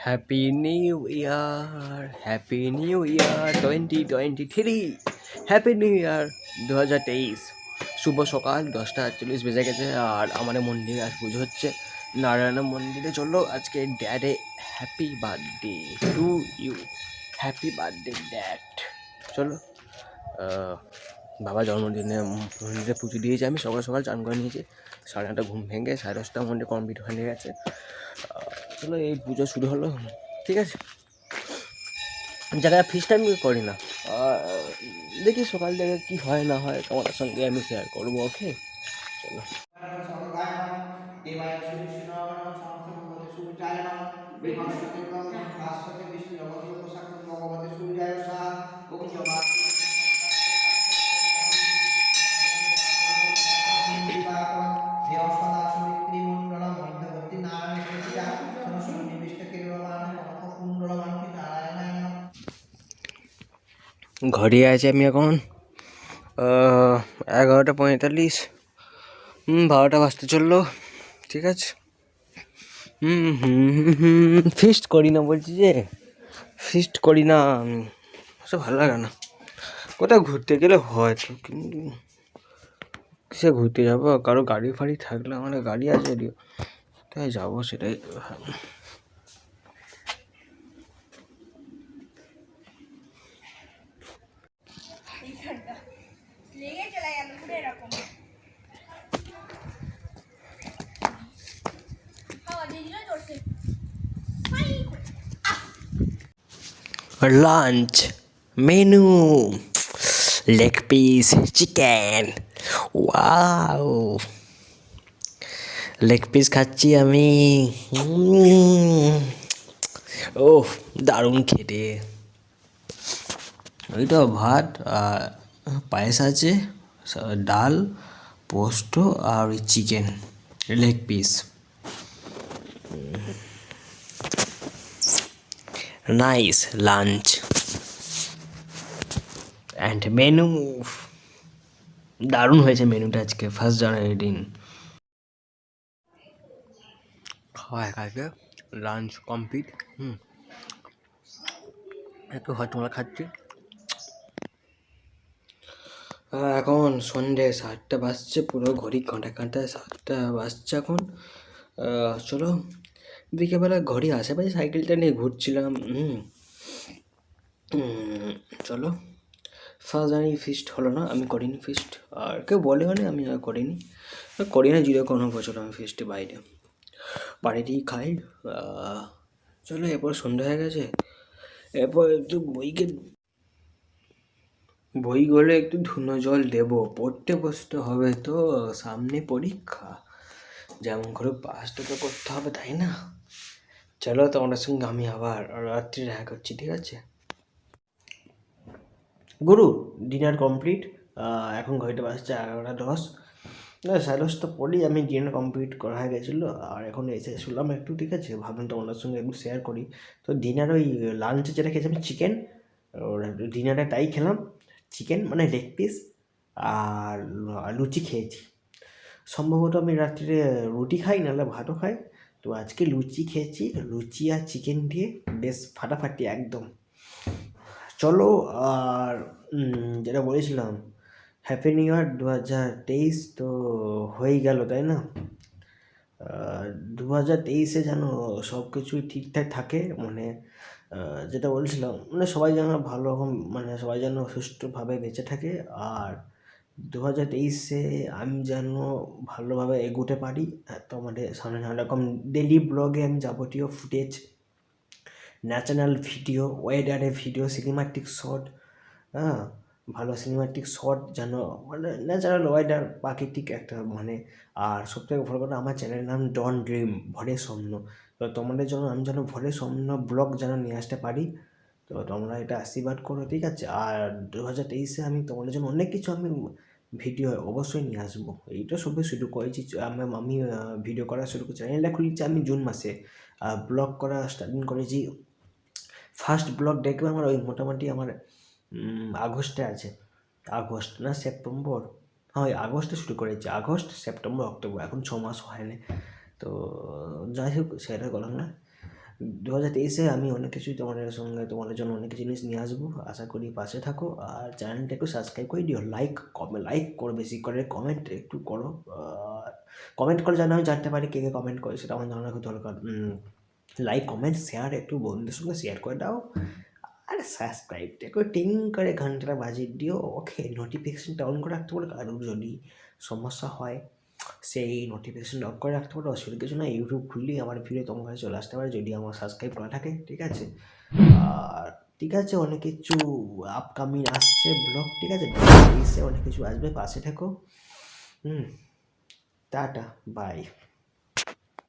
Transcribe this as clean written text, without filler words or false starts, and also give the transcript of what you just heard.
Happy new year, happy new year 2023, happy new year 2023। শুভ সকাল 10:48 বেজে গেছে। আর আমাদের মন্দিরে আজ পুজো হচ্ছে, নারায়ণ মন্দিরে। চলো আজকে ড্যাডে happy birthday to you, happy birthday dad. চলো বাবা জন্মদিনে মন্দিরে পুজো দিয়েছি। আমি সকাল সকাল চান করে নিয়েছি, 9:30 ঘুম ভেঙে 10:30 মন্দিরে কমপ্লিট হয়ে গেছে। চলো এই পুজো শুরু হলো, ঠিক আছে। জায়গায় ফিস্ট আমি করি না, দেখি সকাল থেকে কি হয় না হয় তোমাদের সঙ্গে আমি শেয়ার করবো। ওকে চলো। মধ্যবর্তী নারায়ণ সরসিজা সন্নিবিষ্ট কিরণমান কনক কুণ্ডলমান নারায়ণায় নমঃ। ঘরে আছি আমি এখন 11:45, 12টা বাজতে চললো, ঠিক আছে। ফিস্ট করি না বলছি, যে ফিস্ট করি না, সব ভালো লাগে না। কোথাও ঘুরতে গেলে হয়তো, কিন্তু কিসে ঘুরতে যাবো? কারো গাড়ি ফাড়ি থাকলে, আমার গাড়ি আছে যদিও, তাই যাবো, সেটাই। Lunch menu, leg piece chicken. Wow, leg piece খাচ্ছি আমি। ও দারুণ খেতে। ওইটা ভাত, পায়েস আছে, ডাল, পোস্ত আর ওই chicken, leg piece. Nice lunch and menu. দারুণ হয়েছে মেনুটা আজকে, 1 জানুয়ারি দিন। খাওয়া খাইতে লাঞ্চ কমপ্লিট। একটু হজমলা খাচ্ছি। এখন সন্ধ্যে 7টা বাজছে, পুরো ঘড়ি কাঁটা কাঁটায় 7টা বাজছে এখন। চলো, বিকেলবেলা ঘড়ি আশেপাশে সাইকেলটা নিয়ে ঘুরছিলাম। চলো, 1 জানুয়ারি ফিস্ট হলো না, আমি করিনি ফিস্ট, আর কেউ বলেও নি, আমি আর করি না যদিও কোনো বছর আমি ফিস্টে বাইরে বাড়িতেই খাই। চলো, এরপর সন্ধ্যা হয়ে গেছে, এরপর একটু বইগুলো একটু ধুনো জল দেবো, পড়তে বসতে হবে তো, সামনে পরীক্ষা, যেমন করে পাসটা তো করতে হবে, তাই না? চলো, তোমাদের সঙ্গে আমি আবার রাত্রি দেখা করছি, ঠিক আছে? গুরু, ডিনার কমপ্লিট। এখন ঘড়িটা বাজছে 11:10। 10:30 পরেই আমি ডিনার কমপ্লিট করা হয়ে গেছিলো, আর এখন এসে শুনলাম একটু, ঠিক আছে, ভাবলাম তোমাদের সঙ্গে একটু শেয়ার করি। তো ডিনার, ওই লাঞ্চে যেটা খেয়েছি আমি চিকেন, ডিনারে তাই খেলাম, চিকেন মানে লেগ পিস, আর লুচি খেয়েছি। সম্ভবত আমি রাত্রিরে রুটি খাই, নাহলে ভাতও খাই, তো আজকে লুচি খেয়েছি। লুচি আর চিকেন দিয়ে বেশ ফাটাফাটি একদম। চলো, আর যেটা বলেছিলাম, হ্যাপি নিউ ইয়ার 2023 তো হয়েই গেল, তাই না? 2023-এ যেন সব কিছুই ঠিকঠাক থাকে, মানে যেটা বলছিলাম, মানে সবাই যেন ভালো রকম, মানে সবাই যেন সুষ্ঠুভাবে বেঁচে থাকে, আর 2023-এ আমি যেন ভালোভাবে এগোতে পারি। তোমাদের সামনে নানা রকম ডেলি ব্লগে আমি যাবতীয় ফুটেজ, ন্যাচারাল ভিডিও, ওয়েদারের ভিডিও, সিনেমাটিক শট, ভালো সিনেমাটিক শট যেন, মানে ন্যাচারাল ওয়েদার, প্রাকৃতিক একটা, মানে, আর সবথেকে ভালো কথা, আমার চ্যানেলের নাম dAWnDreaM, ভরের স্বপ্ন। তো তোমাদের জন্য আমি যেন ভরের স্বপ্ন ব্লগ যেন নিয়ে আসতে পারি, তো তোমরা এটা আশীর্বাদ করো, ঠিক আছে? আর 2023-এ আমি তোমাদের জন্য অনেক কিছু আমি ভিডিও অবশ্যই নিয়ে আসবো। এইটা সবে শুরু করেছি, আমি ভিডিও করা শুরু করেছি, চ্যানেলটা খুলেছি আমি জুন মাসে, ব্লগ করা স্টার্টিং করেছি। ফার্স্ট ব্লগ দেখবে আমার ওই মোটামুটি আমার আগস্টে আছে, আগস্ট না সেপ্টেম্বর, হ্যাঁ ওই আগস্টে শুরু করেছি, আগস্ট সেপ্টেম্বর অক্টোবর, এখন 6 মাস হয়নি। তো যাই হোক, সেটা বললাম না। 2023-এ আমি অনেক কিছুই তোমাদের জন্য অনেক জিনিস নিয়ে আসবো। আশা করি পাশে থাকো, আর চ্যানেলটা একটু সাবস্ক্রাইব করে দিও। লাইক করো, বেশি করে কমেন্ট একটু করো। কমেন্ট করে যেন আমি জানতে পারি কে কমেন্ট করে, সেটা আমার জানা খুব দরকার। লাইক, কমেন্ট, শেয়ার একটু বন্ধুদের সঙ্গে শেয়ার করে দাও। আর সাবস্ক্রাইবটা একটু টিং করে ঘন্টাটা বাজিয়ে দিও। ওকে, নোটিফিকেশানটা অন করে রাখতে পারো, কারোর যদি সমস্যা হয় সেই নোটিফিকেশান অন করে রাখতে পারো, অসুবিধা কিছু না। ইউটিউব খুললেই আমার ভিডিও তোমার কাছে চলে আসতে পারে, যদি আমার সাবস্ক্রাইব করা থাকে, ঠিক আছে? আর ঠিক আছে, অনেক কিছু আপকামিং আসছে ব্লগ, ঠিক আছে? অনেক কিছু আসবে, পাশে থেকো। Tata, by.